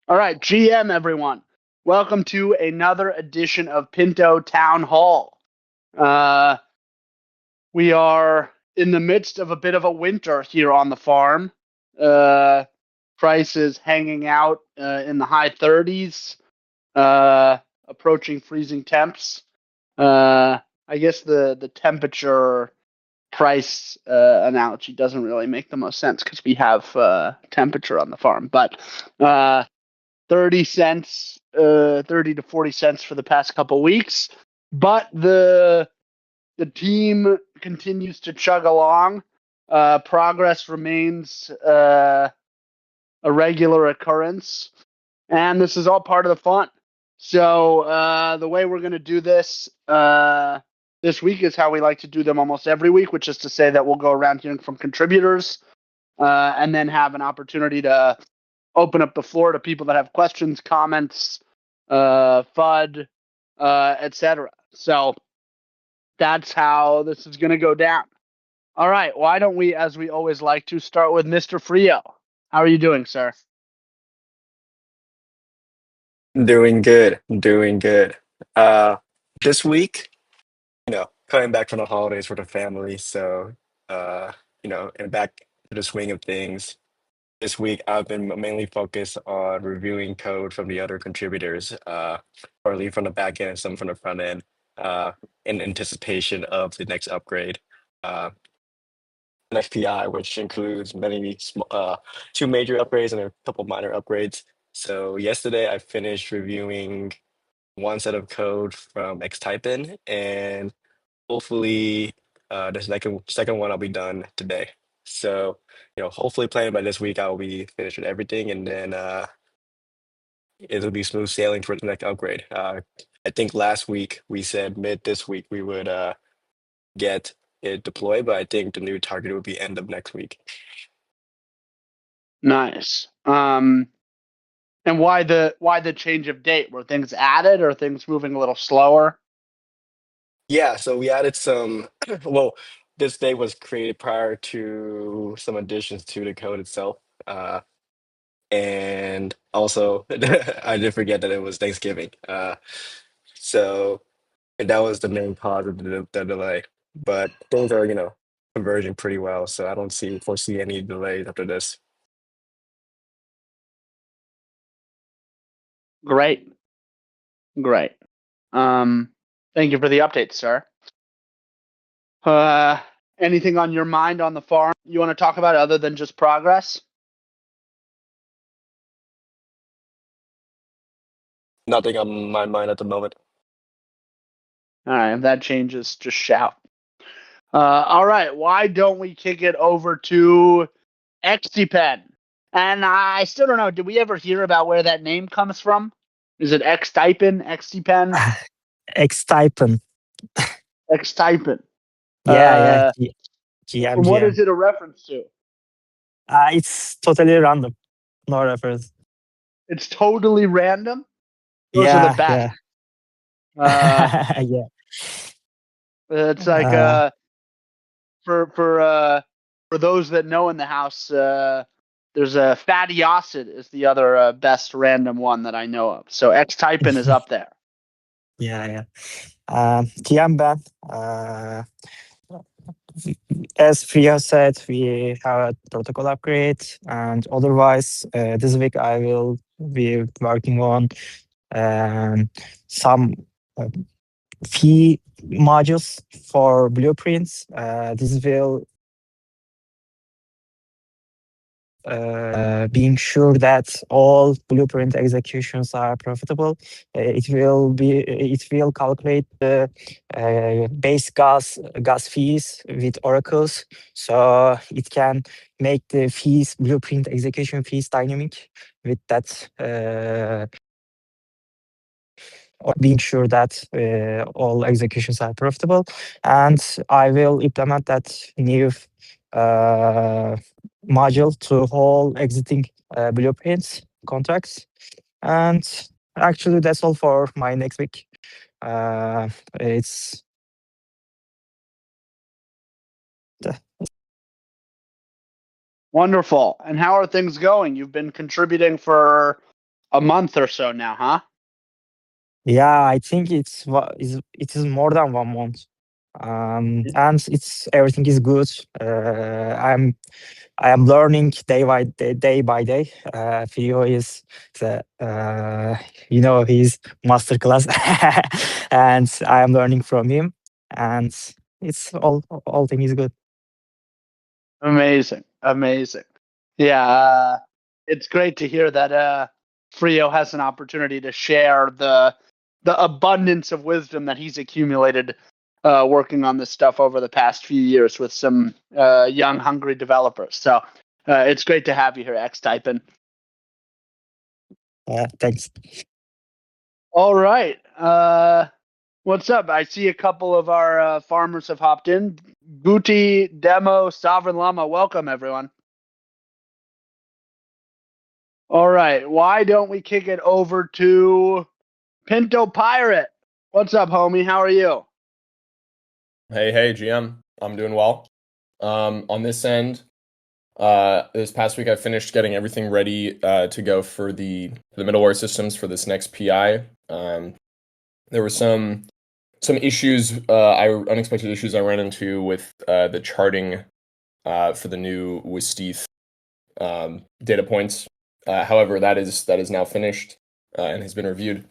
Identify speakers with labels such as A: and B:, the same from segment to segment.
A: All right, GM everyone. Welcome to another edition of Pinto Town Hall. We are in the midst of a bit of a winter here on the farm. Price is hanging out in the high 30s, approaching freezing temps. I guess the temperature price analogy doesn't really make the most sense because we have temperature on the farm, but 30 cents, 30 to 40 cents for the past couple weeks. But the team continues to chug along. Progress remains a regular occurrence, and this is all part of the fun. So the way we're going to do this this week is how we like to do them almost every week, which is to say that we'll go around hearing from contributors and then have an opportunity to open up the floor to people that have questions, comments, FUD, etc. So that's how this is going to go down. All right. Why don't we, as we always like to, start with Mr. Frio? How are you doing, sir?
B: Doing good, doing good. Uh, this week, coming back from the holidays with the family, so and back to the swing of things. This week, I've been mainly focused on reviewing code from the other contributors, partly from the back end and some from the front end, uh, in anticipation of the next upgrade. Next PI, which includes two major upgrades and a couple minor upgrades. So yesterday, I finished reviewing one set of code from XTypen, and hopefully the second one I'll be done today. So, hopefully playing by this week I'll be finished with everything, and then it'll be smooth sailing towards the next upgrade. I think last week we said mid this week we would get it deployed, but I think the new target would be end of next week.
A: Nice. And why the change of date? Were things added or things moving a little slower?
B: Yeah, so we added some, well, this day was created prior to some additions to the code itself. And also, I did forget that it was Thanksgiving. So that was the main cause of the delay. But things are, converging pretty well, so I don't foresee any delays after this.
A: Great. Great. Um, Thank you for the update, sir. Uh, Anything on your mind on the farm you want to talk about other than just progress?
B: Nothing on my mind at the moment.
A: All right, if that changes, just shout. All right, why don't we kick it over to XTpen? And I still don't know. Did we ever hear about where that name comes from? Is it XTypen, XTpen,
C: XTypen.
A: XTypen?
C: Yeah,
A: Uh,
C: GM,
A: what
C: GM.
A: is it a reference to?
C: It's totally random. No reference.
A: It's totally random. Those are the
C: Yeah,
A: best.
C: yeah.
A: Uh,
C: Yeah.
A: it's like
C: Uh,
A: for those that know in the house, there's a fatty acid is the other best random one that I know of. So XTypen is up there.
C: yeah. GM Ben. As Priya said, we have a protocol upgrade, and otherwise, this week I will be working on some uh, fee modules for blueprints. This will being sure that all blueprint executions are profitable. It will calculate the base gas fees with oracles, so it can make the fees blueprint execution fees dynamic with that. Or being sure that all executions are profitable, and I will implement that new module to all exiting blueprints contracts. And actually, that's all for my next week. It's
A: Wonderful. And how are things going? You've been contributing for a month or so now, huh?
C: Yeah, I think it is more than 1 month. And it's everything is good. I am learning day by day. Theo is the his master class, and I am learning from him. And it's all thing is good.
A: Amazing. Yeah, it's great to hear that Frio has an opportunity to share the abundance of wisdom that he's accumulated working on this stuff over the past few years with some young, hungry developers. So it's great to have you here, XTypen.
C: Thanks.
A: All right. What's up? I see a couple of our farmers have hopped in. Guti, Demo, Sovereign Llama, welcome everyone. All right. Why don't we kick it over to Pinto Pirate? What's up, homie? How are you?
D: Hey, GM. I'm doing well. On this end, this past week I finished getting everything ready to go for the middleware systems for this next PI. There were some issues, unexpected issues I ran into with the charting for the new Wisteeth data points. However, that is now finished and has been reviewed.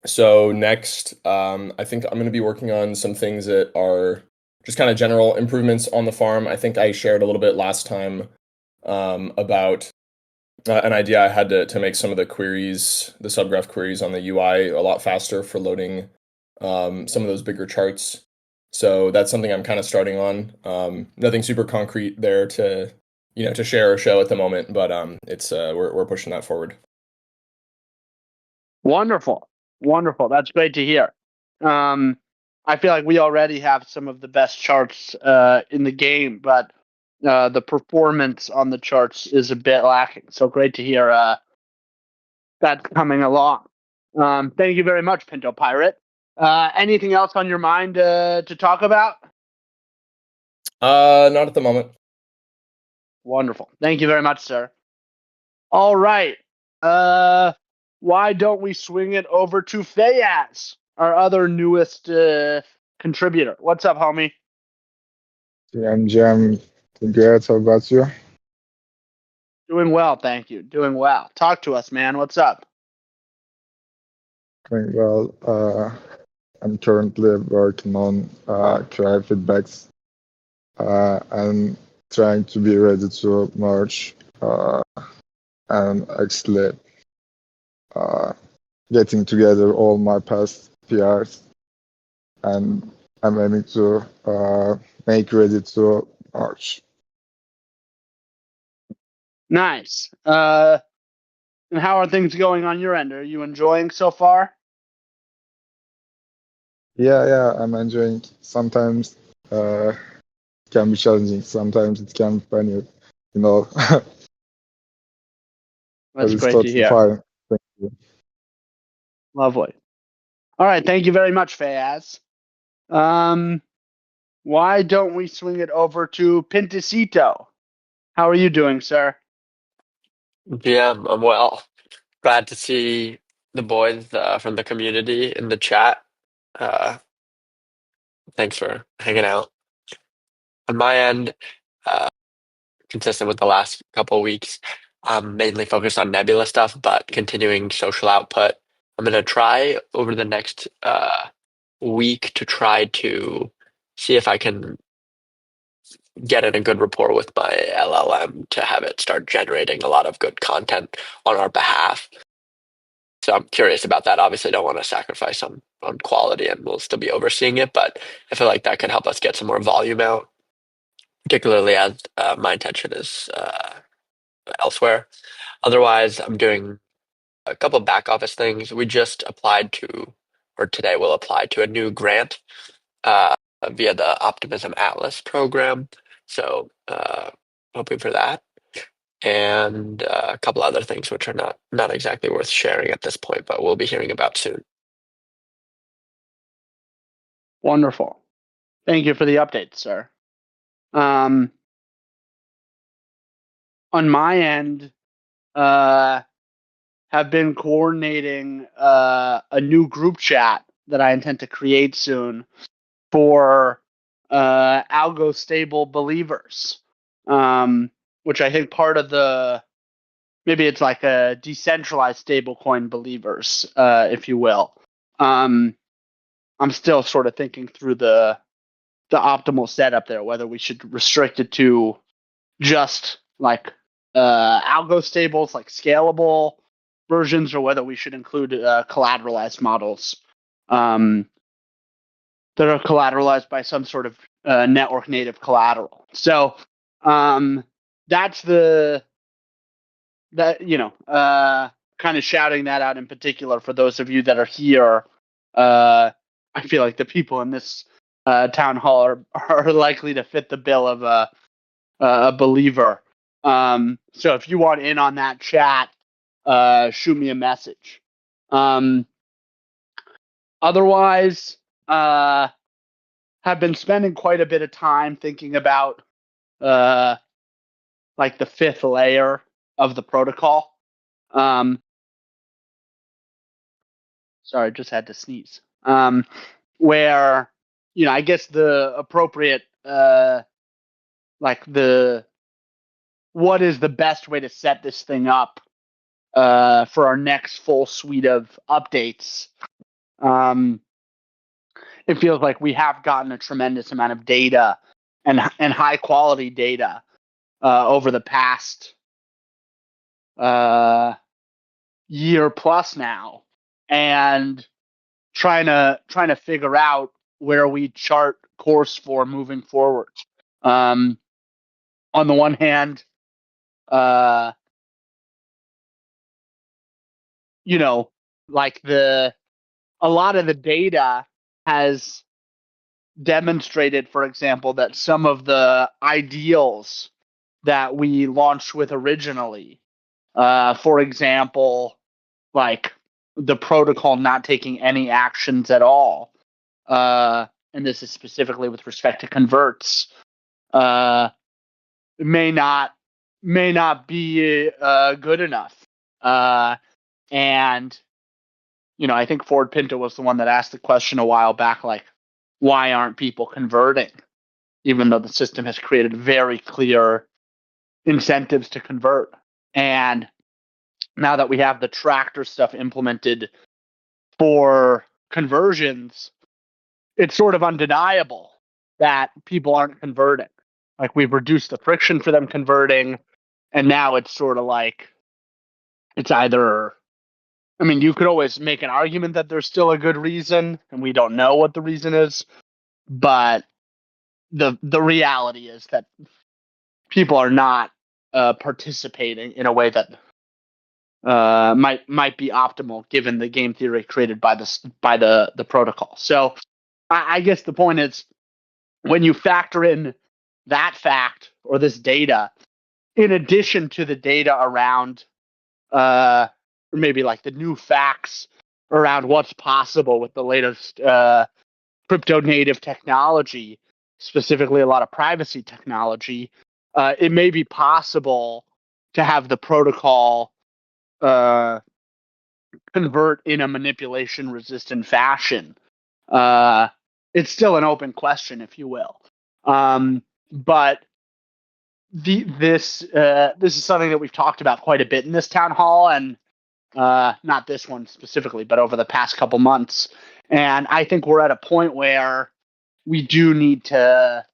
D: So next, I think I'm going to be working on some things that are just kind of general improvements on the farm. I think I shared a little bit last time about an idea I had to make some of the queries, the subgraph queries on the UI a lot faster for loading some of those bigger charts. So that's something I'm kind of starting on. Nothing super concrete there to share or show at the moment, but it's we're pushing that forward.
A: Wonderful. That's great to hear. I feel like we already have some of the best charts in the game, but the performance on the charts is a bit lacking. So great to hear that's coming along. Thank you very much, Pinto Pirate. Anything else on your mind to talk about?
D: Not at the moment.
A: Wonderful. Thank you very much, sir. All right. Why don't we swing it over to Fayaz, our other newest contributor? What's up, homie?
E: I'm Jam. Good. How about you?
A: Doing well, thank you. Doing well. Talk to us, man. What's up?
E: Doing well. I'm currently working on QI feedbacks. I'm trying to be ready to merge and actually getting together all my past PRs, and I'm aiming to make ready to merge.
A: Nice. And how are things going on your end? Are you enjoying so far?
E: Yeah, I'm enjoying. Sometimes it can be challenging. Sometimes it can be funny, you know.
A: That's
E: It's
A: great to
E: totally
A: hear.
E: fine. Thank you.
A: Lovely. All right, thank you very much, Fayaz. Why don't we swing it over to Pintito? How are you doing, sir?
F: Yeah, I'm well. Glad to see the boys from the community in the chat. Thanks for hanging out. On my end, consistent with the last couple of weeks, I'm mainly focused on Nebula stuff, but continuing social output. I'm going to try over the next week to try to see if I can get in a good rapport with my LLM to have it start generating a lot of good content on our behalf. So I'm curious about that. Obviously, don't want to sacrifice on quality, and we'll still be overseeing it. But I feel like that could help us get some more volume out, particularly as my intention is elsewhere. Otherwise, I'm doing a couple of back office things. We just applied to, or today we'll apply to a new grant via the Optimism Atlas program. So hoping for that. And a couple other things which are not exactly worth sharing at this point, but we'll be hearing about soon.
A: Wonderful. Thank you for the update, sir. On my end, have been coordinating a new group chat that I intend to create soon for algo stable believers, which I think part of maybe it's like a decentralized stablecoin believers, if you will. I'm still sort of thinking through the optimal setup there, whether we should restrict it to just like algo stables, like scalable versions, or whether we should include collateralized models that are collateralized by some sort of network native collateral. So that's kind of shouting that out in particular for those of you that are here. I feel like the people in this town hall are likely to fit the bill of a believer. So if you want in on that chat, shoot me a message. Otherwise, have been spending quite a bit of time thinking about like the fifth layer of the protocol. Sorry, just had to sneeze. Where, I guess the appropriate what is the best way to set this thing up for our next full suite of updates. It feels like we have gotten a tremendous amount of data and high quality data over the past year plus now, and trying to figure out where we chart course for moving forward. On the one hand, like a lot of the data has demonstrated, for example, that some of the ideals that we launched with originally, for example, like the protocol not taking any actions at all, and this is specifically with respect to converts, may not be good enough. And I think Ford Pinto was the one that asked the question a while back, like, why aren't people converting, even though the system has created very clear incentives to convert. And now that we have the tractor stuff implemented for conversions, it's sort of undeniable that people aren't converting. Like, we've reduced the friction for them converting, and now it's sort of like it's either, you could always make an argument that there's still a good reason, and we don't know what the reason is, but the reality is that people are not participating in a way that might be optimal given the game theory created by the protocol. So I guess the point is, when you factor in that fact or this data, in addition to the data around or maybe like the new facts around what's possible with the latest crypto native technology, specifically a lot of privacy technology, it may be possible to have the protocol convert in a manipulation resistant fashion. It's still an open question, if you will. But this is something that we've talked about quite a bit in this town hall, and not this one specifically, but over the past couple months. And I think we're at a point where we need to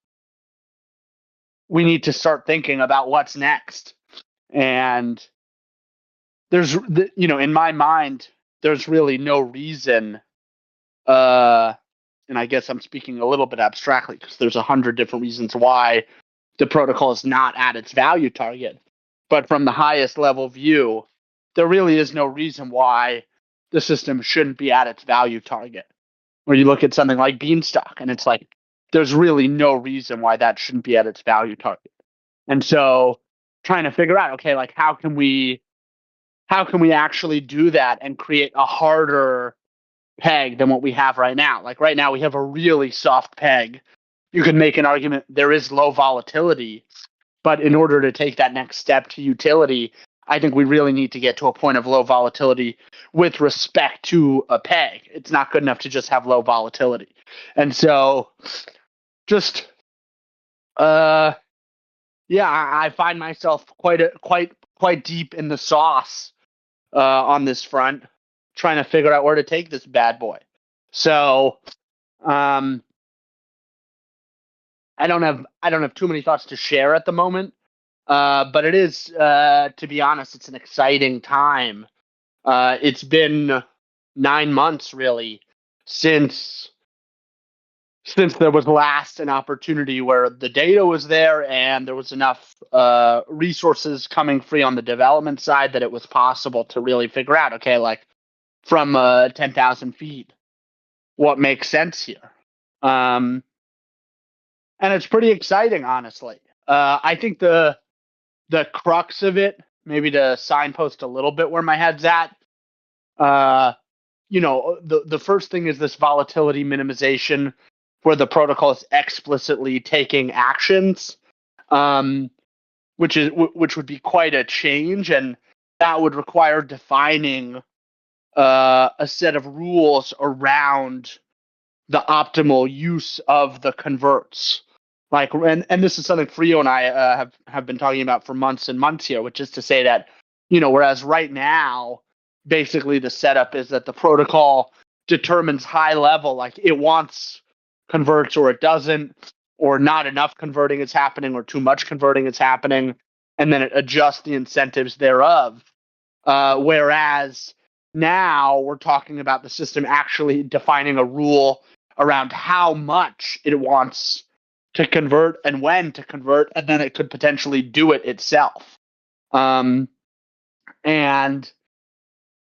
A: start thinking about what's next. And there's, in my mind, there's really no reason, and I guess I'm speaking a little bit abstractly because there's 100 different reasons why the protocol is not at its value target. But from the highest level view, there really is no reason why the system shouldn't be at its value target. Where you look at something like Beanstalk, and it's like, there's really no reason why that shouldn't be at its value target. And so trying to figure out, okay, like how can we actually do that and create a harder peg than what we have right now? Like right now we have a really soft peg. You could make an argument there is low volatility, but in order to take that next step to utility, I think we really need to get to a point of low volatility with respect to a peg. It's not good enough to just have low volatility. And so just I find myself quite deep in the sauce on this front, trying to figure out where to take this bad boy. So I don't have too many thoughts to share at the moment. But it is, to be honest, it's an exciting time. It's been 9 months really since there was last an opportunity where the data was there and there was enough resources coming free on the development side that it was possible to really figure out, okay, like from 10,000 feet, what makes sense here. And it's pretty exciting, honestly. I think the crux of it, maybe to signpost a little bit where my head's at, the first thing is this volatility minimization where the protocol is explicitly taking actions, which would be quite a change, and that would require defining a set of rules around the optimal use of the converts. Like, and this is something Frio and I have been talking about for months and months here, which is to say that, whereas right now, basically the setup is that the protocol determines high level, like it wants converts or it doesn't, or not enough converting is happening or too much converting is happening, and then it adjusts the incentives thereof. Whereas now we're talking about the system actually defining a rule around how much it wants to convert and when to convert, and then it could potentially do it itself. And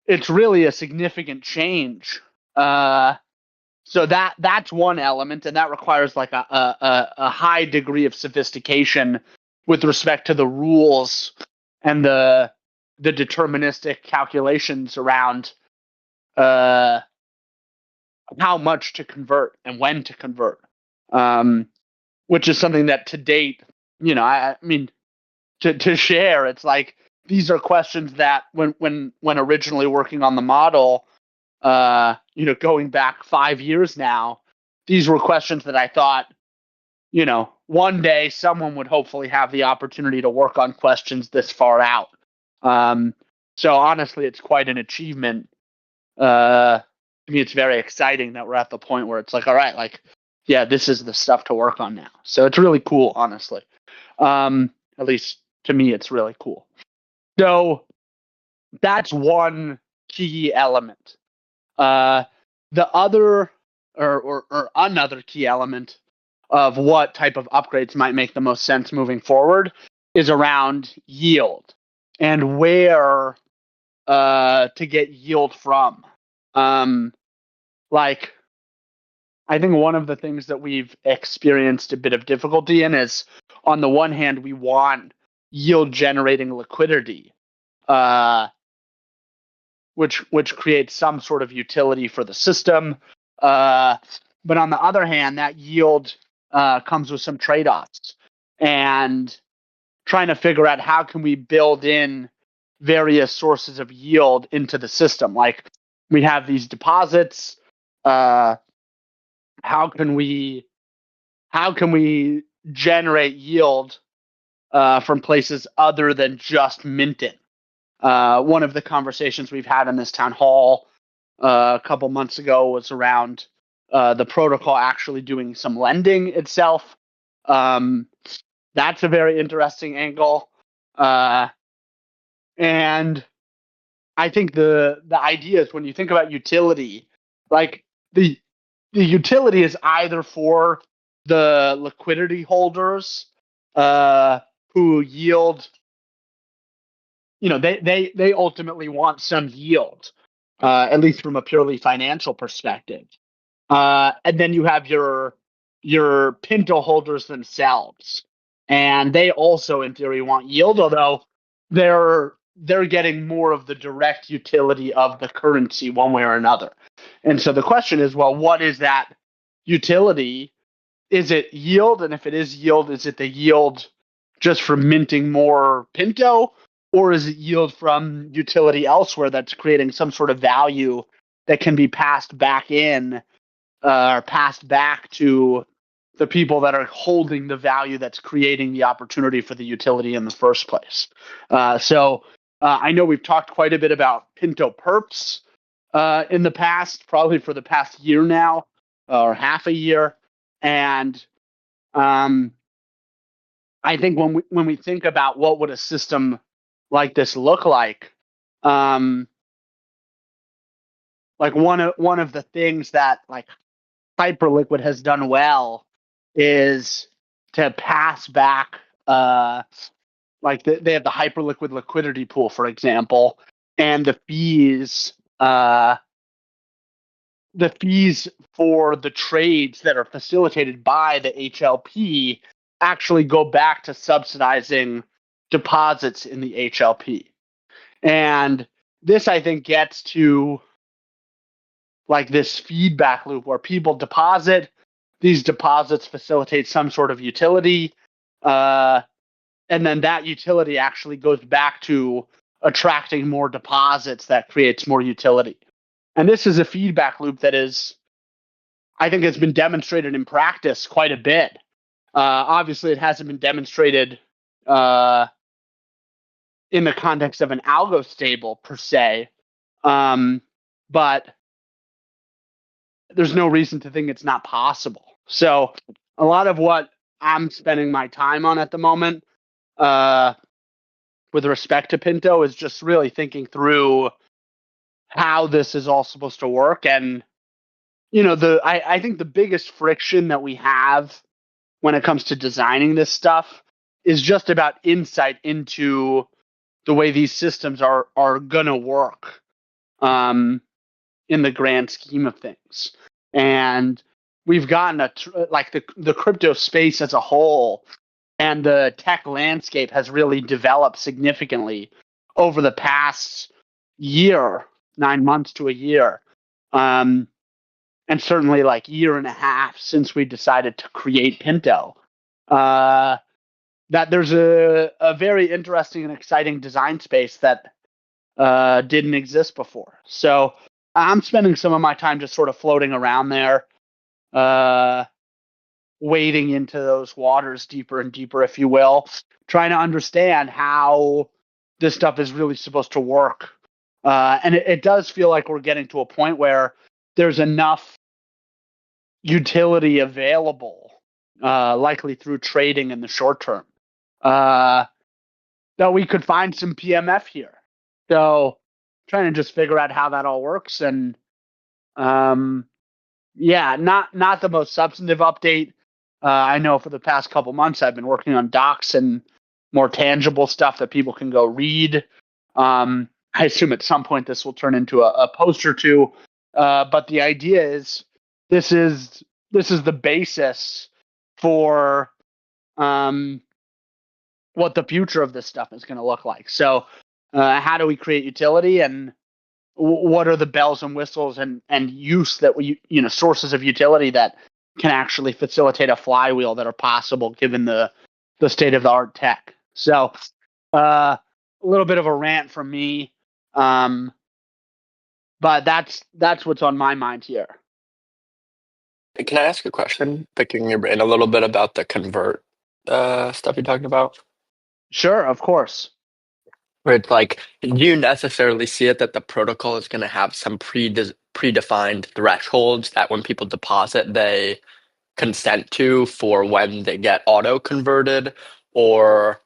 A: it's really a significant change. So that's one element, and that requires like a high degree of sophistication with respect to the rules and the deterministic calculations around how much to convert and when to convert. Which is something that to date, I mean, to share, it's like these are questions that when originally working on the model, going back 5 years now, these were questions that I thought, one day someone would hopefully have the opportunity to work on questions this far out. So honestly, it's quite an achievement. To me, it's very exciting that we're at the point where it's like, all right, like, yeah, this is the stuff to work on now. So it's really cool, honestly. At least to me, it's really cool. So that's one key element. The other or another key element of what type of upgrades might make the most sense moving forward is around yield and where to get yield from. I think one of the things that we've experienced a bit of difficulty in is, on the one hand, we want yield generating liquidity, which creates some sort of utility for the system. But on the other hand, that yield comes with some trade-offs, and trying to figure out how can we build in various sources of yield into the system. Like, we have these deposits. How can we generate yield from places other than just minting? One of the conversations we've had in this town hall a couple months ago was around the protocol actually doing some lending itself. That's a very interesting angle. And I think the idea is, when you think about utility, like the utility is either for the liquidity holders who yield, they ultimately want some yield, at least from a purely financial perspective. And then you have your Pinto holders themselves, and they also in theory want yield, although they're getting more of the direct utility of the currency one way or another. And so the question is, well, what is that utility? Is it yield? And if it is yield, is it the yield just from minting more Pinto? or is it yield from utility elsewhere that's creating some sort of value that can be passed back in or passed back to the people that are holding the value that's creating the opportunity for the utility in the first place. So I know we've talked quite a bit about Pinto perps in the past, probably for the past year now, or half a year. And I think when we think about what would a system like this look like one of the things that like Hyperliquid has done well is to pass back they have the Hyperliquid liquidity pool, for example, and the fees for the trades that are facilitated by the HLP actually go back to subsidizing deposits in the HLP. And this, I think, gets to like this feedback loop where people deposit, these deposits facilitate some sort of utility, and then that utility actually goes back to attracting more deposits that creates more utility. And this is a feedback loop that is, I think, has been demonstrated in practice quite a bit. Obviously, it hasn't been demonstrated in the context of an algo stable per se, but there's no reason to think it's not possible. So a lot of what I'm spending my time on at the moment with respect to Pinto is just really thinking through how this is all supposed to work. And, I think the biggest friction that we have when it comes to designing this stuff is just about insight into the way these systems are going to work in the grand scheme of things. And we've gotten the crypto space as a whole and the tech landscape has really developed significantly over the past year, 9 months to a year. And certainly like year and a half since we decided to create Pinto, that there's a very interesting and exciting design space that didn't exist before. So I'm spending some of my time just sort of floating around there, wading into those waters deeper and deeper, if you will, trying to understand how this stuff is really supposed to work. And it does feel like we're getting to a point where there's enough utility available, likely through trading in the short term, that we could find some PMF here. So trying to just figure out how that all works. And not the most substantive update. I know for the past couple months I've been working on docs and more tangible stuff that people can go read. I assume at some point this will turn into a post or two. But the idea is this is the basis for what the future of this stuff is going to look like. So how do we create utility, and what are the bells and whistles and use that sources of utility that can actually facilitate a flywheel that are possible given the state of the art tech. So a little bit of a rant from me, but that's what's on my mind here.
F: Can I ask a question, picking your brain a little bit about the convert stuff you're talking about?
A: Sure, of course.
F: Where it's like, do you necessarily see it that the protocol is going to have some predefined thresholds that when people deposit, they consent to for when they get auto converted? Or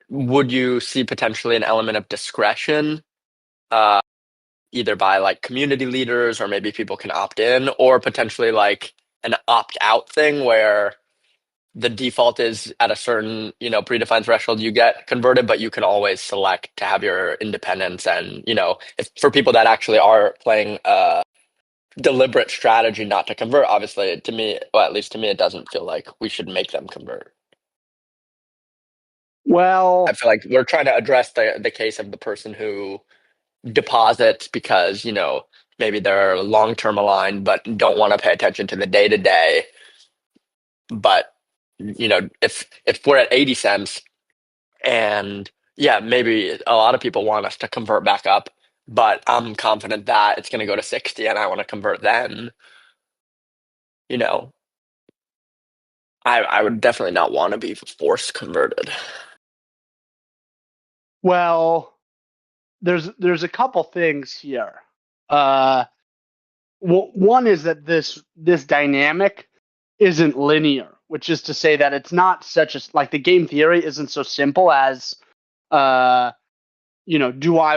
F: would you see potentially an element of discretion, either by like community leaders, or maybe people can opt in, or potentially like an opt out thing where the default is at a certain, predefined threshold you get converted, but you can always select to have your independence. And, if for people that actually are playing a deliberate strategy not to convert, obviously to me, well, at least to me, it doesn't feel like we should make them convert.
A: Well,
F: I feel like we're trying to address the case of the person who deposits because, maybe they're long-term aligned, but don't want to pay attention to the day-to-day. But, if we're at 80 cents And yeah, maybe a lot of people want us to convert back up, but I'm confident that it's going to go to 60 and I want to convert then. You know, I would definitely not want to be force converted.
A: Well, there's a couple things here. One is that this dynamic isn't linear, which is to say that it's not such a like the game theory isn't so simple as do I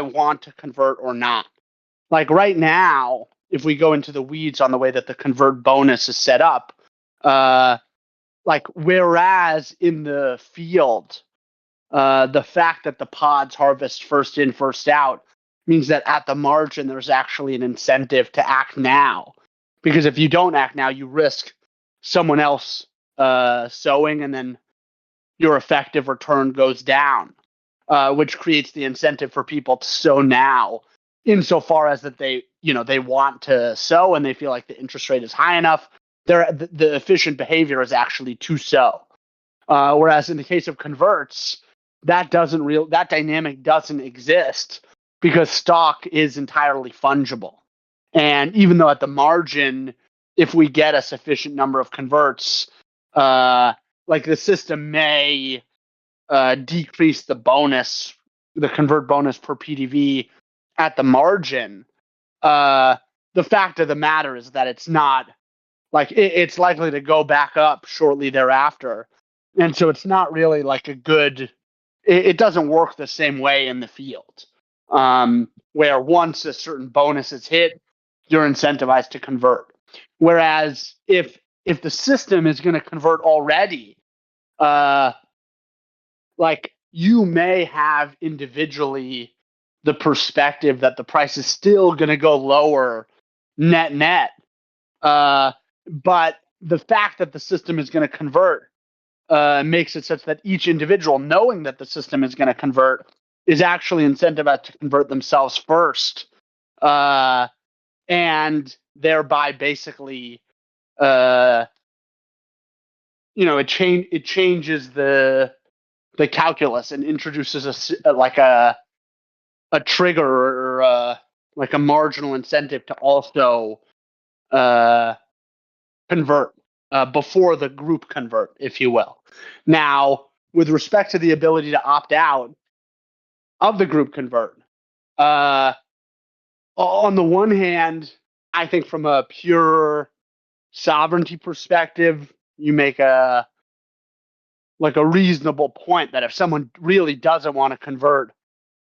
A: want to convert or not? Like right now, if we go into the weeds on the way that the convert bonus is set up, like whereas in the field, the fact that the pods harvest first in, first out means that at the margin, there's actually an incentive to act now. Because if you don't act now, you risk someone else sowing, and then your effective return goes down, which creates the incentive for people to sow now, insofar as that they want to sow and they feel like the interest rate is high enough. The efficient behavior is actually to sow. Whereas in the case of converts, that dynamic doesn't exist because stock is entirely fungible. And even though at the margin, if we get a sufficient number of converts, like the system may decrease the convert bonus per PDV at the margin, the fact of the matter is that it's not like it's likely to go back up shortly thereafter. And so it's not really like it doesn't work the same way in the field, where once a certain bonus is hit, you're incentivized to convert. Whereas if the system is going to convert already, like you may have individually the perspective that the price is still going to go lower net. But the fact that the system is going to convert makes it such that each individual, knowing that the system is going to convert, is actually incentivized to convert themselves first, and thereby basically, it changes the calculus and introduces a trigger or like a marginal incentive to also convert before the group convert, if you will. Now, with respect to the ability to opt out of the group convert, on the one hand, I think from a pure sovereignty perspective, you make a reasonable point that if someone really doesn't want to convert,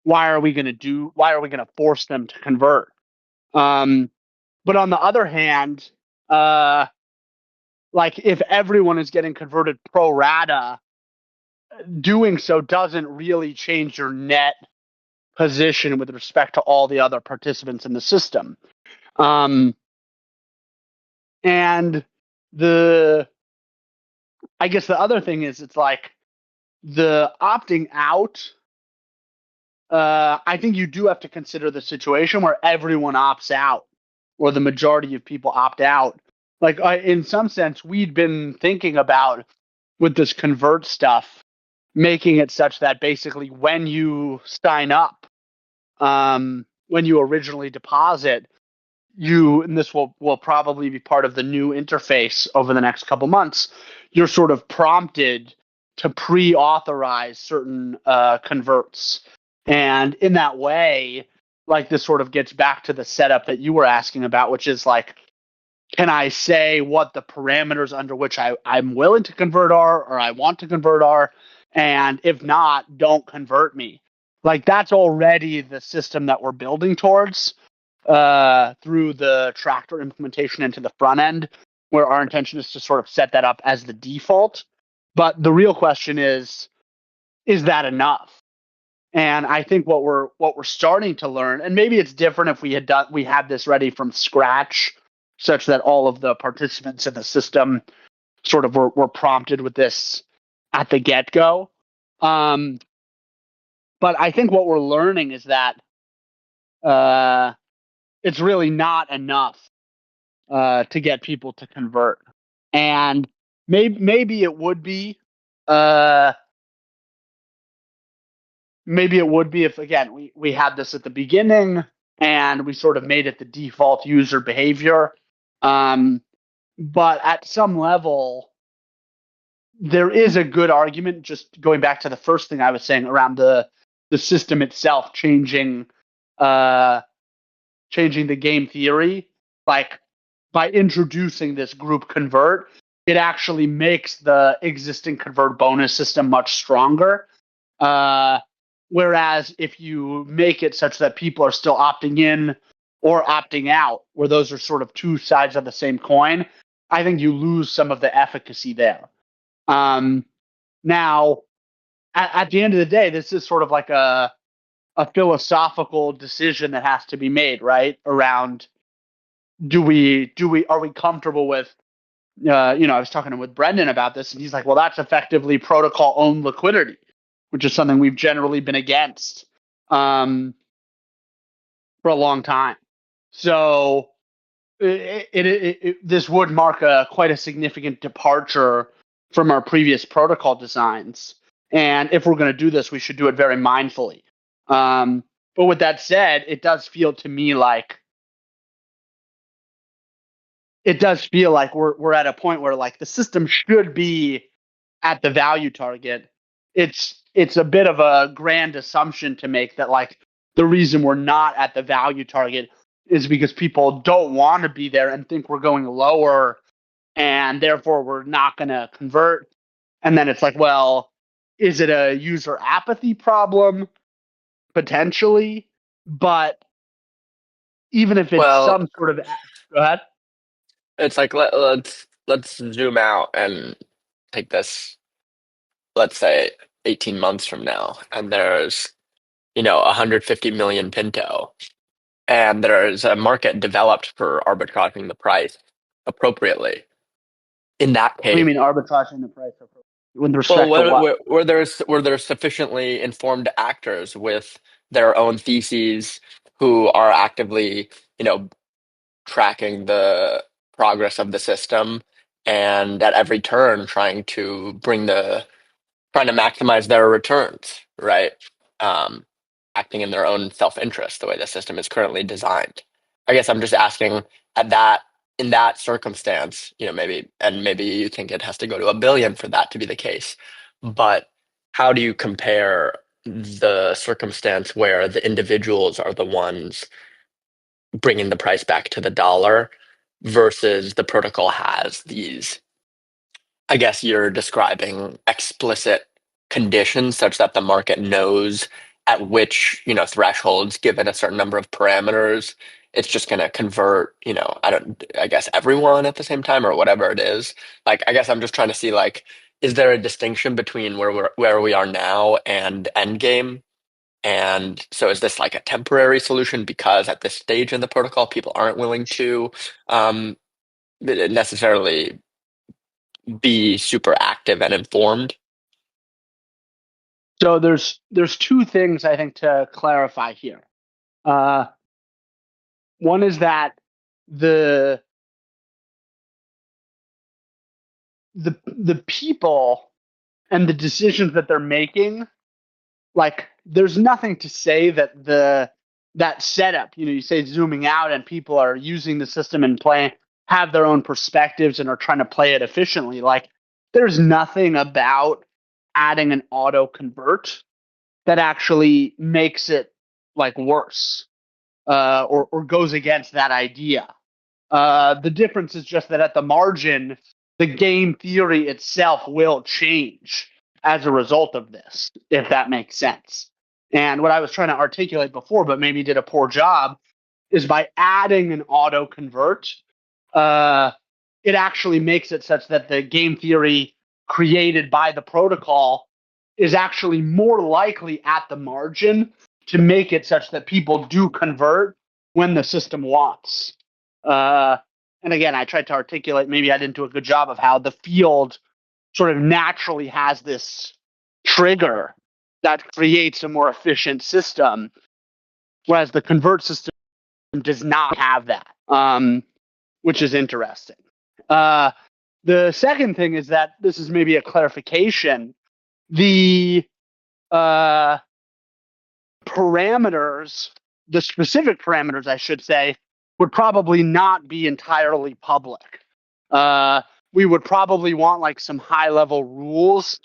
A: why are we going to force them to convert? But on the other hand, like if everyone is getting converted pro rata, doing so doesn't really change your net position with respect to all the other participants in the system. And I guess the other thing is it's like the opting out. I think you do have to consider the situation where everyone opts out or the majority of people opt out. Like in some sense, we'd been thinking about with this convert stuff, making it such that basically when you sign up, when you originally deposit, and this will probably be part of the new interface over the next couple months, you're sort of prompted to pre-authorize certain converts. And in that way, like this sort of gets back to the setup that you were asking about, which is like, can I say what the parameters under which I'm willing to convert are, or I want to convert are? And if not, don't convert me. Like that's already the system that we're building towards through the tractor implementation into the front end, where our intention is to sort of set that up as the default. But the real question is that enough? And I think what we're starting to learn, and maybe it's different if we had this ready from scratch, such that all of the participants in the system sort of were prompted with this at the get-go. But I think what we're learning is that it's really not enough to get people to convert. And maybe it would be maybe it would be if, again, we had this at the beginning and we sort of made it the default user behavior. But at some level, there is a good argument, just going back to the first thing I was saying around the system itself changing the game theory. Like, by introducing this group convert, it actually makes the existing convert bonus system much stronger. Whereas if you make it such that people are still opting in or opting out, where those are sort of two sides of the same coin, I think you lose some of the efficacy there. Now, at the end of the day, this is sort of like a philosophical decision that has to be made, right? Around are we comfortable with, I was talking with Brendan about this, and he's like, well, that's effectively protocol owned liquidity, which is something we've generally been against for a long time. So this would mark quite a significant departure from our previous protocol designs. And if we're going to do this, we should do it very mindfully. But with that said, it does feel to me like we're at a point where, like, the system should be at the value target. It's a bit of a grand assumption to make that, like, the reason we're not at the value target is because people don't want to be there and think we're going lower, and therefore we're not going to convert. And then it's like, well, is it a user apathy problem? Potentially. But even if it's some sort of... Go ahead.
F: It's like, let's zoom out and take this, let's say 18 months from now, and there's 150 million Pinto, and there's a market developed for arbitraging the price appropriately. In that case,
A: what do you mean arbitraging the price with respect to what?
F: Where there's sufficiently informed actors with their own theses who are actively, tracking the progress of the system, and at every turn trying to maximize their returns, right? Acting in their own self-interest, the way the system is currently designed. I guess I'm just asking, in that circumstance, maybe you think it has to go to 1 billion for that to be the case, but how do you compare the circumstance where the individuals are the ones bringing the price back to the dollar versus the protocol has these, I guess you're describing, explicit conditions such that the market knows at which, thresholds, given a certain number of parameters, it's just going to convert, I guess everyone at the same time or whatever it is. Like, I guess I'm just trying to see, like, is there a distinction between where we are now and endgame? And so is this like a temporary solution because at this stage in the protocol, people aren't willing to necessarily be super active and informed?
A: So there's two things I think to clarify here. One is that the people and the decisions that they're making, like, there's nothing to say that that setup, you say zooming out and people are using the system and have their own perspectives and are trying to play it efficiently. Like, there's nothing about adding an auto convert that actually makes it, like, worse or goes against that idea. The difference is just that at the margin, the game theory itself will change as a result of this, if that makes sense. And what I was trying to articulate before, but maybe did a poor job, is by adding an auto convert, it actually makes it such that the game theory created by the protocol is actually more likely at the margin to make it such that people do convert when the system wants. And again, I tried to articulate, maybe I didn't do a good job of how the field sort of naturally has this trigger that creates a more efficient system, whereas the convert system does not have that, which is interesting. The second thing is that this is maybe a clarification. The parameters, the specific parameters, I should say, would probably not be entirely public. We would probably want like some high level rules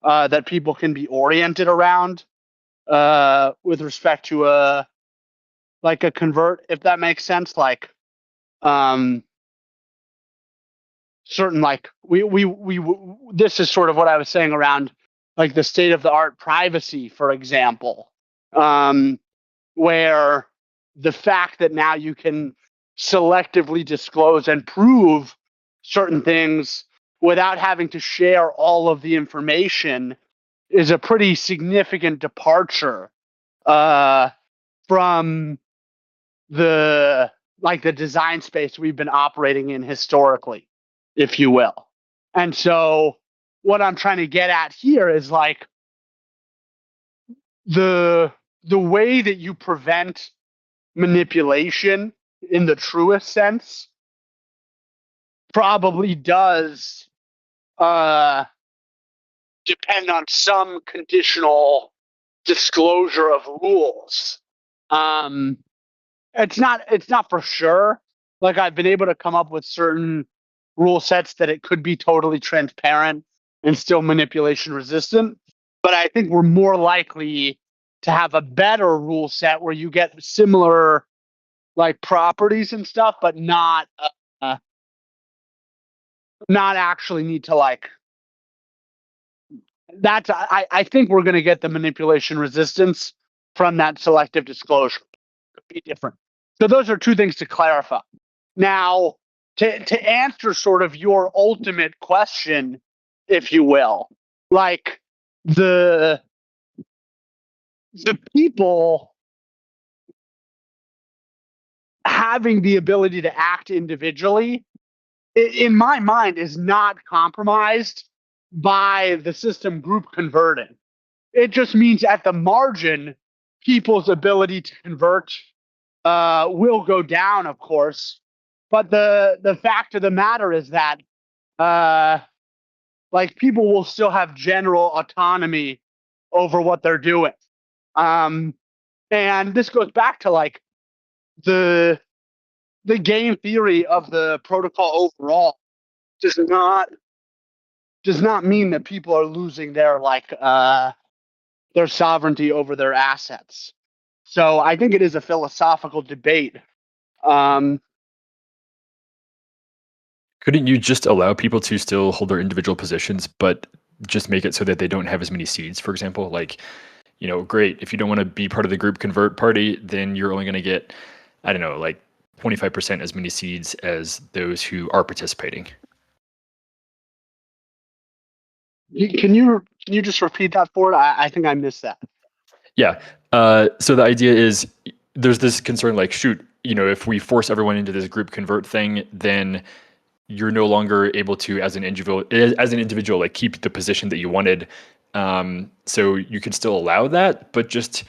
A: that people can be oriented around with respect to a convert, if that makes sense. Like certain like we this is sort of what I was saying around like the state of the art privacy, for example, where the fact that now you can selectively disclose and prove certain things without having to share all of the information is a pretty significant departure from the design space we've been operating in historically, if you will. And so what I'm trying to get at here is like the way that you prevent manipulation in the truest sense probably does depend on some conditional disclosure of rules. It's not for sure. Like I've been able to come up with certain rule sets that it could be totally transparent and still manipulation resistant. But I think we're more likely to have a better rule set where you get similar like properties and stuff, but not actually need to like. That's I think we're going to get the manipulation resistance from that selective disclosure. Could be different. So those are two things to clarify. Now, to answer sort of your ultimate question, if you will, like the people having the ability to act individually, in my mind, is not compromised by the system group converting. It just means at the margin, people's ability to convert will go down, of course. But the fact of the matter is that like people will still have general autonomy over what they're doing. And this goes back to like the game theory of the protocol overall does not mean that people are losing their their sovereignty over their assets. So I think it is a philosophical debate.
G: Couldn't you just allow people to still hold their individual positions, but just make it so that they don't have as many seeds, for example? Like, great, if you don't want to be part of the group convert party, then you're only going to get, I don't know, like 25% as many seeds as those who are participating.
A: Can you just repeat that for it? I think I missed that.
G: Yeah. So the idea is there's this concern like, shoot, if we force everyone into this group convert thing, then you're no longer able to, as an individual, like keep the position that you wanted. So you can still allow that, but just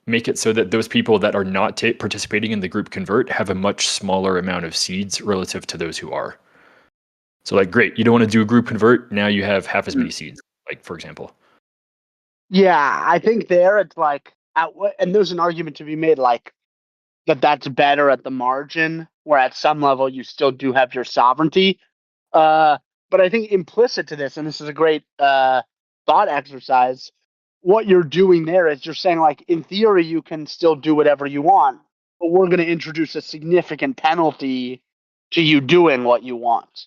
G: make it so that those people that are not participating in the group convert have a much smaller amount of seeds relative to those who are. So like, great, you don't want to do a group convert. Now you have half as many seeds, like for example.
A: Yeah, I think there it's like, and there's an argument to be made like that's better at the margin, where at some level you still do have your sovereignty. But I think implicit to this, and this is a great thought exercise, what you're doing there is you're saying like, in theory, you can still do whatever you want, but we're going to introduce a significant penalty to you doing what you want.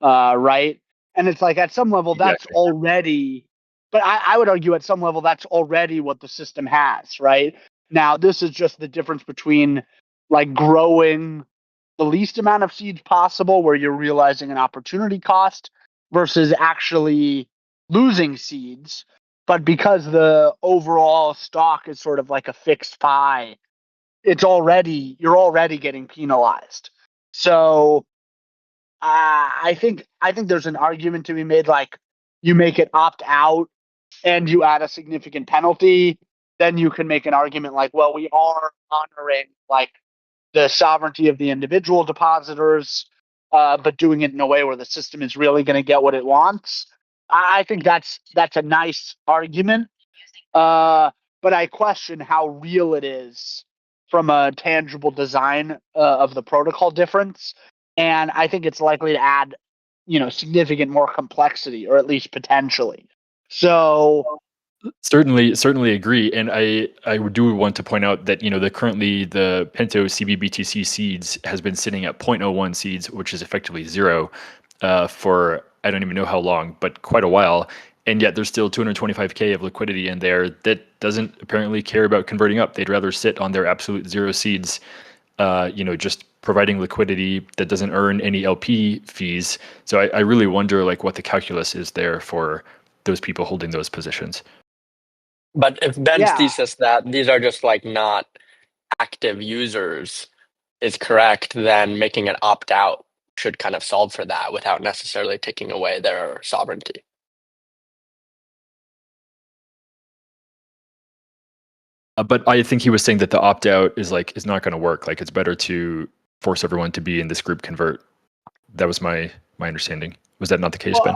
A: Right? And it's like at some level that's already, but I would argue at some level that's already what the system has, right? Now, this is just the difference between like growing the least amount of seeds possible, where you're realizing an opportunity cost, versus actually losing seeds. But because the overall stock is sort of like a fixed pie, you're already getting penalized. So I think there's an argument to be made like, you make it opt out and you add a significant penalty, then you can make an argument like, well, we are honoring like the sovereignty of the individual depositors, but doing it in a way where the system is really going to get what it wants. I think that's a nice argument. But but I question how real it is from a tangible design of the protocol difference. And I think it's likely to add, significant more complexity, or at least potentially. So
G: Certainly agree, and I do want to point out that currently the Pinto CBBTC seeds has been sitting at 0.01 seeds, which is effectively zero, for I don't even know how long, but quite a while, and yet there's still 225K of liquidity in there that doesn't apparently care about converting up. They'd rather sit on their absolute zero seeds, just providing liquidity that doesn't earn any LP fees. So I really wonder what the calculus is there for those people holding those positions.
F: But if Ben's
A: yeah,
F: thesis that these are just not active users is correct, then making it opt out should kind of solve for that without necessarily taking away their sovereignty.
G: But I think he was saying that the opt out is not going to work. It's better to force everyone to be in this group convert. That was my understanding. Was that not the case, Ben?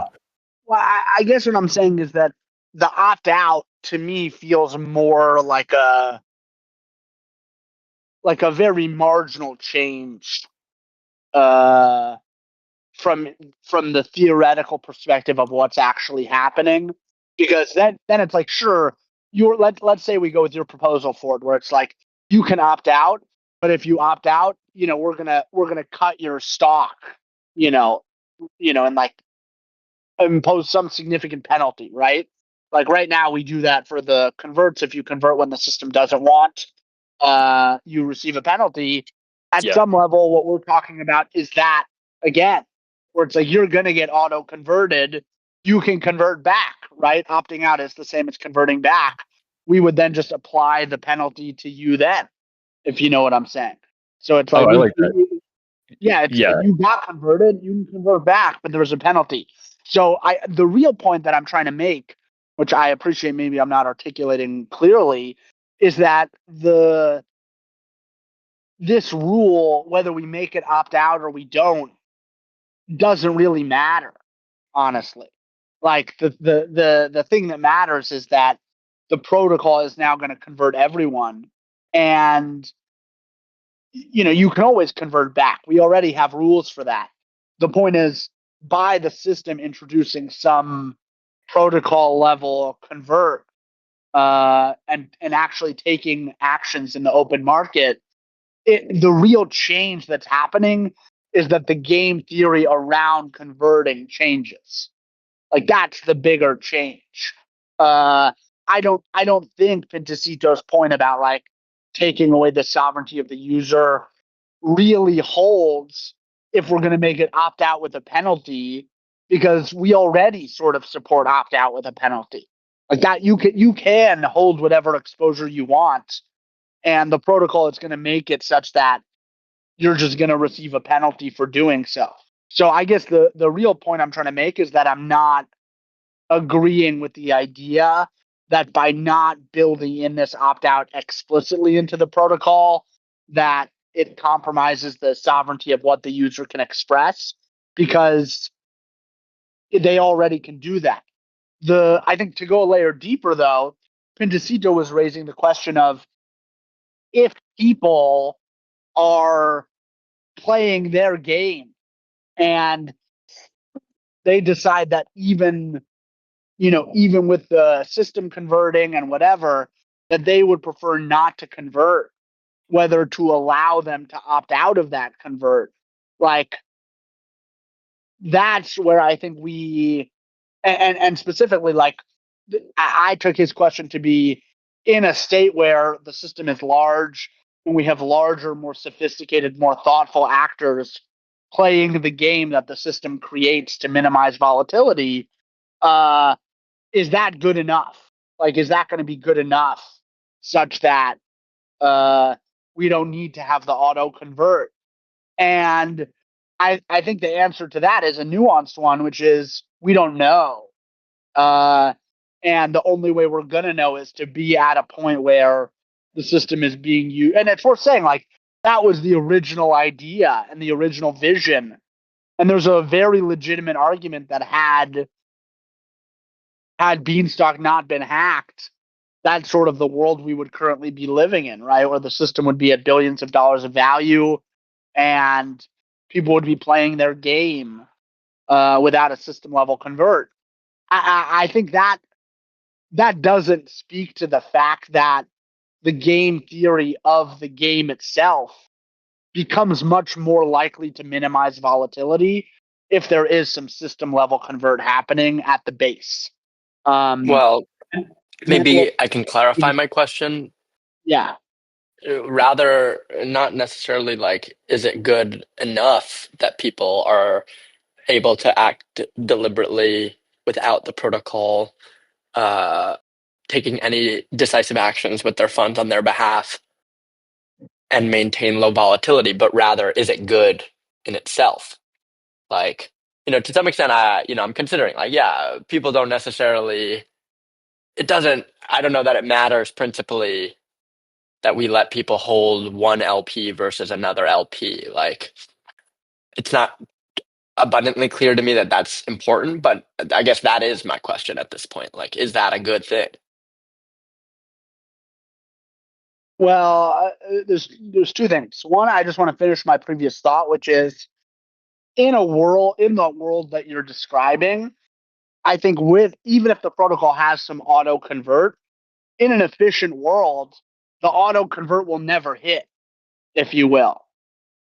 A: Well, I guess what I'm saying is that the opt out to me feels more like a very marginal change from the theoretical perspective of what's actually happening, because then it's sure, let's say we go with your proposal, Ford, where it's you can opt out, but if you opt out, we're gonna cut your stock, and impose some significant penalty, right? Right now we do that for the converts. If you convert when the system doesn't want, you receive a penalty. At some level, what we're talking about is that again, where it's you're going to get auto converted. You can convert back, right? Opting out is the same as converting back. We would then just apply the penalty to you then, if you know what I'm saying. So it's
G: I like that.
A: You got converted, you can convert back, but there's a penalty. So the real point that I'm trying to make, which I appreciate maybe I'm not articulating clearly, is that this rule, whether we make it opt out or we don't, doesn't really matter, honestly. The thing that matters is that the protocol is now going to convert everyone, and you can always convert back. We already have rules for that. The point is, by the system introducing some protocol level convert, and actually taking actions in the open market, the real change that's happening is that the game theory around converting changes. That's the bigger change. I don't think Pintito's point about taking away the sovereignty of the user really holds if we're going to make it opt out with a penalty, because we already sort of support opt out with a penalty. That you can hold whatever exposure you want, and the protocol is going to make it such that you're just going to receive a penalty for doing so. So I guess the real point I'm trying to make is that I'm not agreeing with the idea that by not building in this opt-out explicitly into the protocol, that it compromises the sovereignty of what the user can express, because they already can do that. I think to go a layer deeper, though, Pintito was raising the question of, if people are playing their game and they decide that even with the system converting and whatever, that they would prefer not to convert, whether to allow them to opt out of that convert, that's where I think and specifically, I took his question to be, in a state where the system is large and we have larger, more sophisticated, more thoughtful actors playing the game that the system creates to minimize volatility, is that good enough? Is that going to be good enough such that we don't need to have the auto convert? And I think the answer to that is a nuanced one, which is we don't know. And the only way we're going to know is to be at a point where the system is being used. And it's worth saying, that was the original idea and the original vision. And there's a very legitimate argument that had Beanstalk not been hacked, that's sort of the world we would currently be living in, right? Where the system would be at billions of dollars of value and people would be playing their game without a system level convert. I think that doesn't speak to the fact that the game theory of the game itself becomes much more likely to minimize volatility if there is some system level convert happening at the base.
F: Well, maybe I can clarify my question.
A: Yeah.
F: Rather, not necessarily like, is it good enough that people are able to act deliberately without the protocol taking any decisive actions with their funds on their behalf and maintain low volatility, but rather, is it good in itself? Like, to some extent, I'm considering like, yeah, people don't necessarily, I don't know that it matters principally that we let people hold one LP versus another LP. Like, it's not abundantly clear to me that that's important, but I guess that is my question at this point. Like, is that a good thing?
A: Well, there's two things. One, I just want to finish my previous thought, which is in the world that you're describing, I think even if the protocol has some auto convert, in an efficient world, the auto convert will never hit, if you will,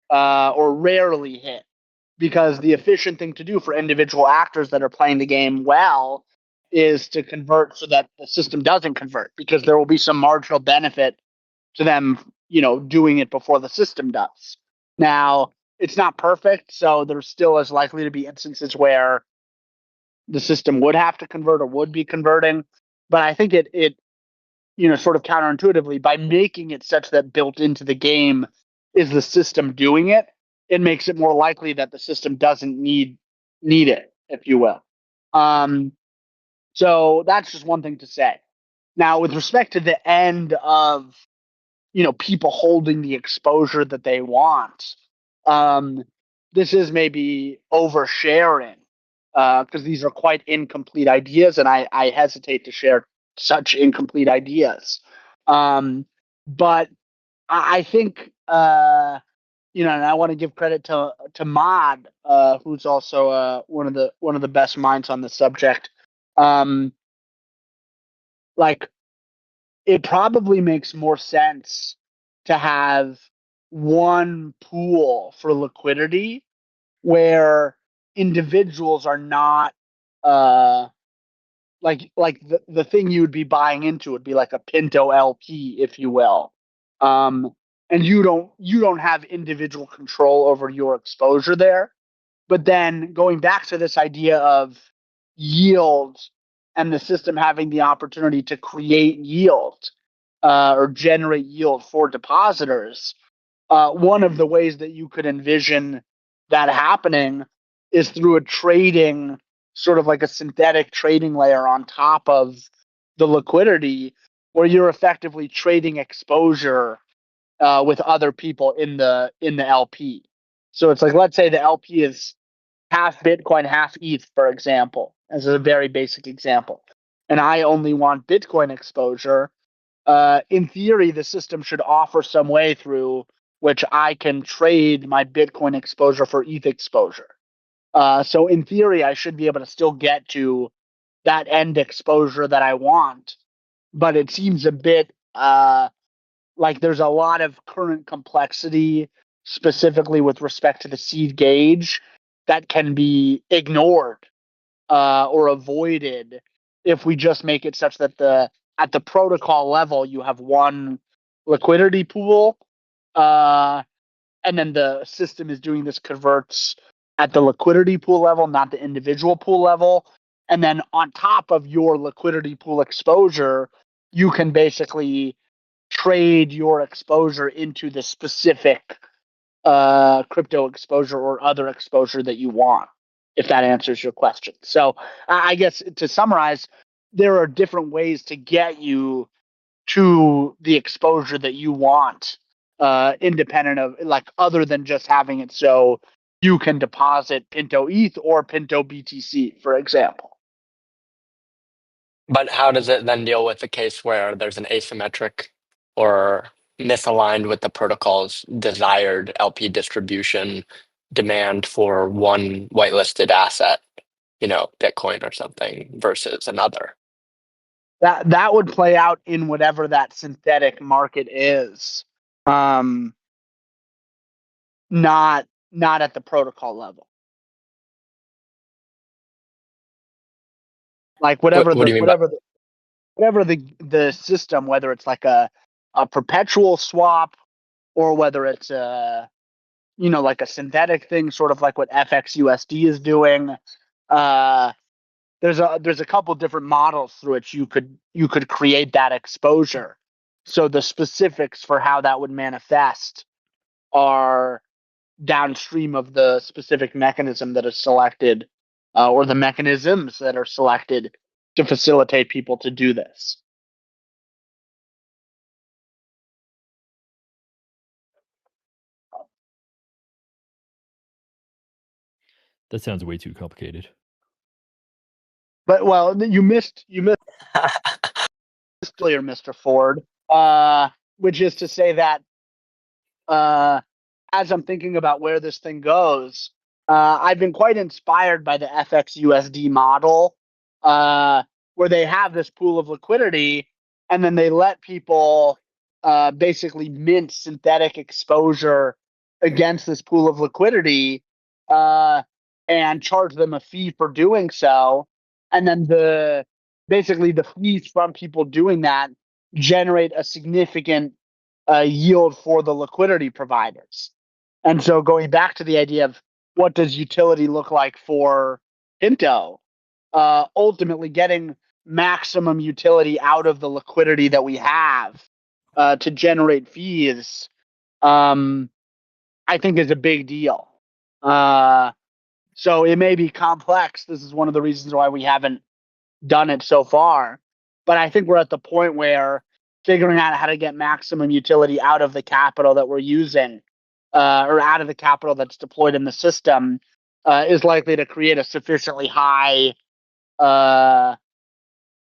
A: or rarely hit, because the efficient thing to do for individual actors that are playing the game well is to convert so that the system doesn't convert, because there will be some marginal benefit to them, doing it before the system does. Now, it's not perfect, so there still is likely to be instances where the system would have to convert or would be converting. But I think it sort of counterintuitively, by making it such that built into the game is the system doing it, it makes it more likely that the system doesn't need it, if you will. So that's just one thing to say. Now, with respect to the end of people holding the exposure that they want, this is maybe oversharing because these are quite incomplete ideas, and I hesitate to share such incomplete ideas. But I think and I want to give credit to Mod, who's also one of the best minds on the subject. Like, it probably makes more sense to have one pool for liquidity where individuals are not like the thing you would be buying into would be like a Pinto LP, if you will. And you don't have individual control over your exposure there. But then going back to this idea of yield and the system having the opportunity to create yield or generate yield for depositors, one of the ways that you could envision that happening is through a trading, sort of like a synthetic trading layer on top of the liquidity, where you're effectively trading exposure with other people in the LP. So it's like, let's say the LP is half Bitcoin, half ETH, for example, as a very basic example, and I only want Bitcoin exposure. In theory, the system should offer some way through which I can trade my Bitcoin exposure for ETH exposure. So in theory, I should be able to still get to that end exposure that I want, but it seems a bit like there's a lot of current complexity, specifically with respect to the seed gauge, that can be ignored or avoided if we just make it such that at the protocol level you have one liquidity pool, and then the system is doing this converts at the liquidity pool level, not the individual pool level. And then on top of your liquidity pool exposure, you can basically trade your exposure into the specific crypto exposure or other exposure that you want, if that answers your question. So I guess to summarize, there are different ways to get you to the exposure that you want, independent of, like, other than just having it so you can deposit Pinto ETH or Pinto BTC, for example.
F: But how does it then deal with the case where there's an asymmetric or misaligned with the protocol's desired LP distribution demand for one whitelisted asset, Bitcoin or something versus another?
A: That would play out in whatever that synthetic market is. Not at the protocol level. Like whatever
F: What do you mean by
A: the system, whether it's like a perpetual swap or whether it's like a synthetic thing, sort of like what FXUSD is doing. There's a couple different models through which you could create that exposure. So the specifics for how that would manifest are downstream of the specific mechanism that is selected, or the mechanisms that are selected to facilitate people to do this.
G: That sounds way too complicated.
A: But you missed earlier, Mr. Ford, which is to say that as I'm thinking about where this thing goes, I've been quite inspired by the FXUSD model, where they have this pool of liquidity and then they let people basically mint synthetic exposure against this pool of liquidity and charge them a fee for doing so. And then basically the fees from people doing that generate a significant yield for the liquidity providers. And so going back to the idea of what does utility look like for Pinto, ultimately getting maximum utility out of the liquidity that we have to generate fees, I think is a big deal. So it may be complex. This is one of the reasons why we haven't done it so far. But I think we're at the point where figuring out how to get maximum utility out of the capital that we're using, or out of the capital that's deployed in the system, is likely to create a sufficiently high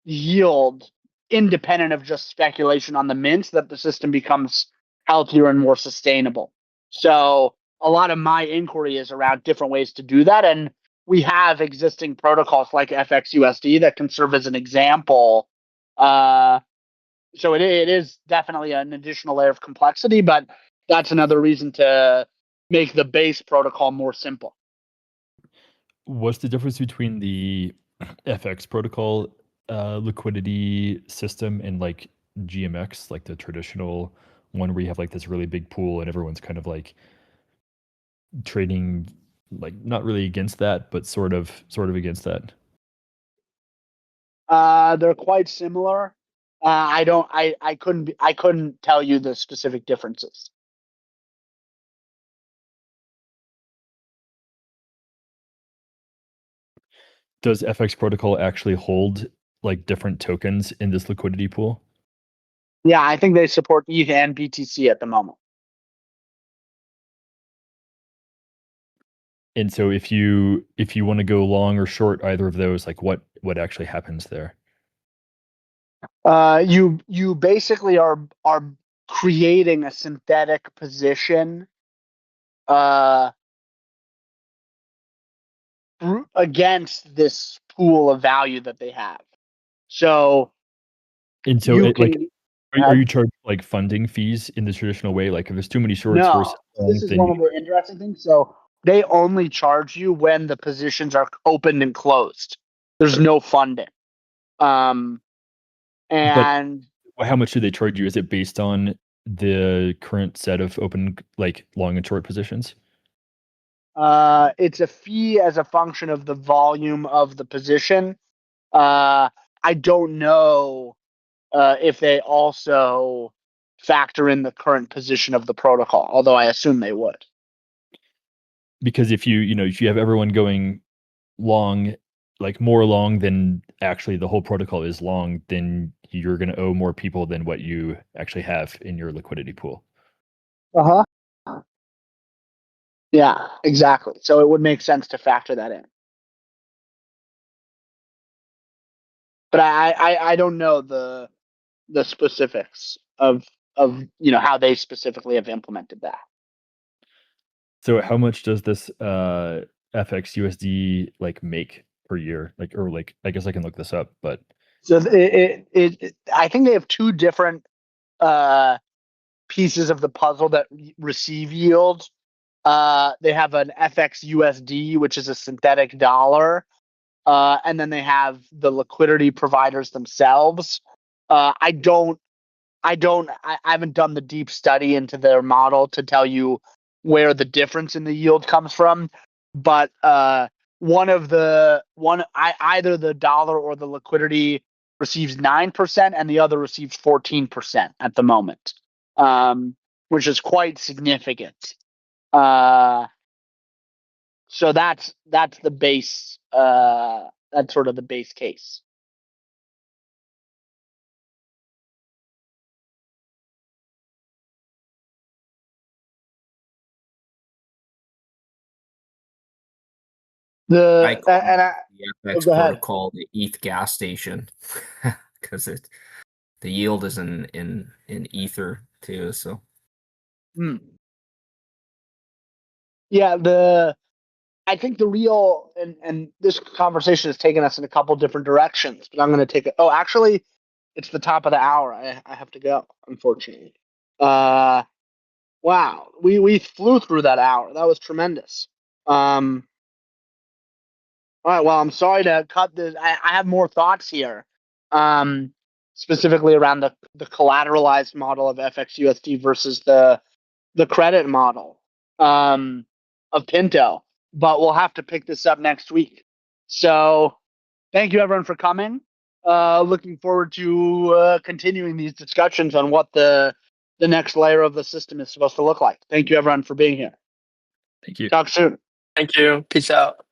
A: yield, independent of just speculation on the mints, that the system becomes healthier and more sustainable. So a lot of my inquiry is around different ways to do that. And we have existing protocols like FXUSD that can serve as an example. So it is definitely an additional layer of complexity, but that's another reason to make the base protocol more simple.
G: What's the difference between the FX protocol liquidity system and like GMX, like the traditional one where you have like this really big pool and everyone's kind of like trading, like not really against that, but sort of against that?
A: They're quite similar. I couldn't tell you the specific differences.
G: Does FX protocol actually hold like different tokens in this liquidity pool?
A: Yeah, I think they support ETH and BTC at the moment.
G: And so if you want to go long or short either of those, like what actually happens there?
A: You basically are creating a synthetic position against this pool of value that they have. So
G: And so
A: you
G: it, like
A: can
G: are you charged like funding fees in the traditional way? Like if there's too many shorts
A: no.
G: versus longs,
A: This is
G: then
A: one of the interesting things. So they only charge you when the positions are opened and closed. There's no funding.
G: but
A: And
G: how much do they charge you? Is it based on the current set of open like long and short positions?
A: it's a fee as a function of the volume of the position. I don't know if they also factor in the current position of the protocol, although I assume they would.
G: Because if you have everyone going long, like more long than actually the whole protocol is long, then you're going to owe more people than what you actually have in your liquidity pool.
A: Uh-huh. Yeah, exactly. So it would make sense to factor that in. but I don't know the specifics of how they specifically have implemented that.
G: So how much does this FXUSD like make per year? Like, or like, I guess I can look this up, but
A: So I think they have two different pieces of the puzzle that receive yield. They have an FXUSD, which is a synthetic dollar, and then they have the liquidity providers themselves. I haven't done the deep study into their model to tell you where the difference in the yield comes from, but either the dollar or the liquidity receives 9% and the other receives 14% at the moment, which is quite significant. So that's the base. That's sort of the base case.
H: I call
A: The
H: FX
A: go ahead.
H: protocol the ETH gas station because the yield is in Ether too. So
A: Yeah, I think the real and this conversation has taken us in a couple different directions, but I'm going to take it. Oh, actually, it's the top of the hour. I have to go, unfortunately. Wow, we flew through that hour. That was tremendous. All right, well, I'm sorry to cut this. I have more thoughts here, specifically around the collateralized model of FXUSD versus the credit model of Pinto. But we'll have to pick this up next week. So thank you, everyone, for coming. Looking forward to continuing these discussions on what the next layer of the system is supposed to look like. Thank you, everyone, for being here.
G: thank you.
A: Talk soon.
F: Thank you. Peace out.